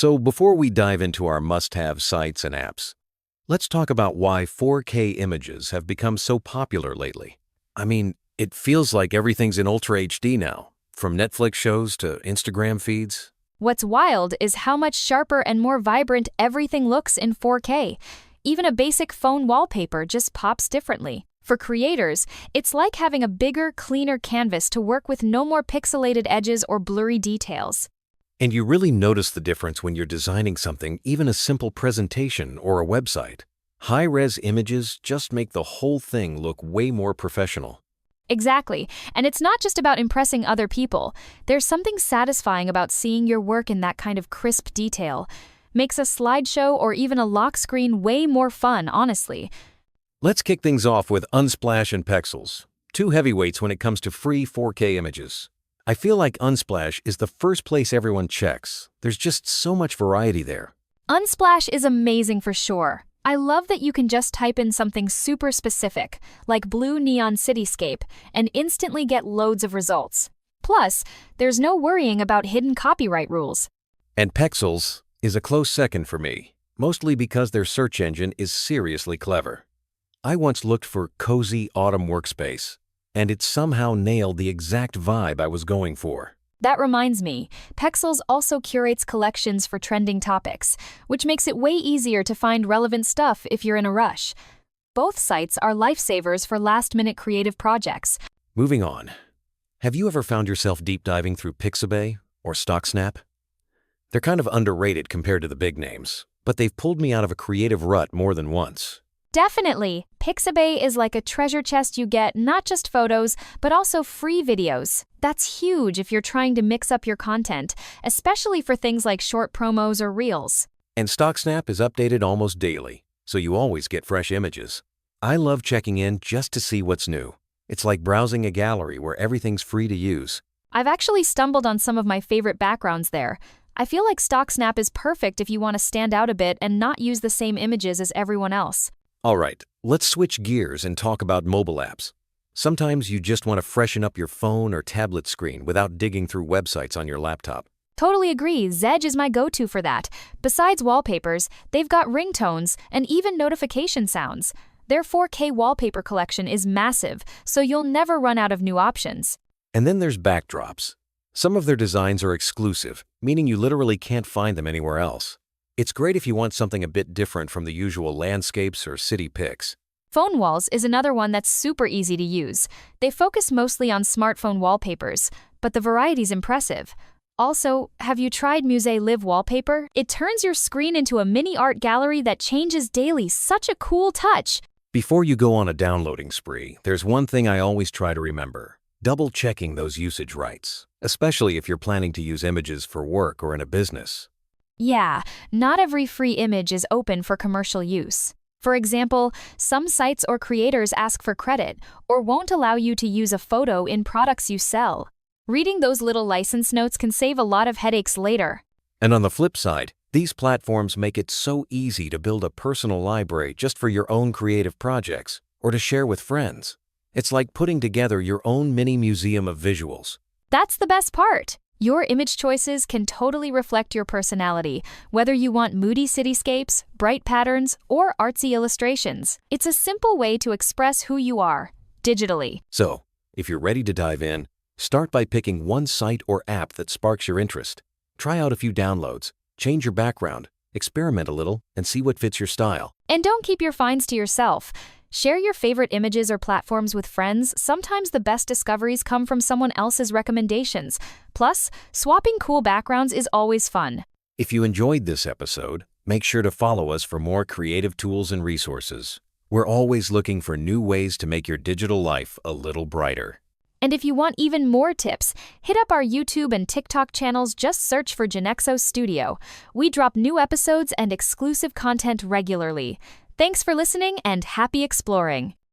So before we dive into our must-have sites and apps, let's talk about why 4K images have become so popular lately. I mean, it feels like everything's in Ultra HD now, from Netflix shows to Instagram feeds. What's wild is how much sharper and more vibrant everything looks in 4K. Even a basic phone wallpaper just pops differently. For creators, it's like having a bigger, cleaner canvas to work with, no more pixelated edges or blurry details. And you really notice the difference when you're designing something, even a simple presentation or a website. High-res images just make the whole thing look way more professional. Exactly. And it's not just about impressing other people. There's something satisfying about seeing your work in that kind of crisp detail. Makes a slideshow or even a lock screen way more fun, honestly. Let's kick things off with Unsplash and Pexels, two heavyweights when it comes to free 4K images. I feel like Unsplash is the first place everyone checks. There's just so much variety there. Unsplash is amazing for sure. I love that you can just type in something super specific, like blue neon cityscape, and instantly get loads of results. Plus, there's no worrying about hidden copyright rules. And Pexels is a close second for me, mostly because their search engine is seriously clever. I once looked for cozy autumn workspace, and it somehow nailed the exact vibe I was going for. That reminds me, Pexels also curates collections for trending topics, which makes it way easier to find relevant stuff if you're in a rush. Both sites are lifesavers for last-minute creative projects. Moving on, have you ever found yourself deep diving through Pixabay or StockSnap? They're kind of underrated compared to the big names, but they've pulled me out of a creative rut more than once. Definitely. Pixabay is like a treasure chest. You get not just photos, but also free videos. That's huge if you're trying to mix up your content, especially for things like short promos or reels. And StockSnap is updated almost daily, so you always get fresh images. I love checking in just to see what's new. It's like browsing a gallery where everything's free to use. I've actually stumbled on some of my favorite backgrounds there. I feel like StockSnap is perfect if you want to stand out a bit and not use the same images as everyone else. All right, let's switch gears and talk about mobile apps. Sometimes you just want to freshen up your phone or tablet screen without digging through websites on your laptop. Totally agree. ZEDGE is my go-to for that. Besides wallpapers, they've got ringtones and even notification sounds. Their 4K wallpaper collection is massive, so you'll never run out of new options. And then there's backdrops. Some of their designs are exclusive, meaning you literally can't find them anywhere else. It's great if you want something a bit different from the usual landscapes or city pics. PhoneWalls is another one that's super easy to use. They focus mostly on smartphone wallpapers, but the variety's impressive. Also, have you tried Muzei Live Wallpaper? It turns your screen into a mini art gallery that changes daily. Such a cool touch. Before you go on a downloading spree, there's one thing I always try to remember: double-checking those usage rights, especially if you're planning to use images for work or in a business. Yeah, not every free image is open for commercial use. For example, some sites or creators ask for credit or won't allow you to use a photo in products you sell. Reading those little license notes can save a lot of headaches later. And on the flip side, these platforms make it so easy to build a personal library just for your own creative projects or to share with friends. It's like putting together your own mini museum of visuals. That's the best part. Your image choices can totally reflect your personality, whether you want moody cityscapes, bright patterns, or artsy illustrations. It's a simple way to express who you are, digitally. So, if you're ready to dive in, start by picking one site or app that sparks your interest. Try out a few downloads, change your background, experiment a little, and see what fits your style. And don't keep your finds to yourself. Share your favorite images or platforms with friends. Sometimes the best discoveries come from someone else's recommendations. Plus, swapping cool backgrounds is always fun. If you enjoyed this episode, make sure to follow us for more creative tools and resources. We're always looking for new ways to make your digital life a little brighter. And if you want even more tips, hit up our YouTube and TikTok channels. Just search for Genexo Studio. We drop new episodes and exclusive content regularly. Thanks for listening and happy exploring!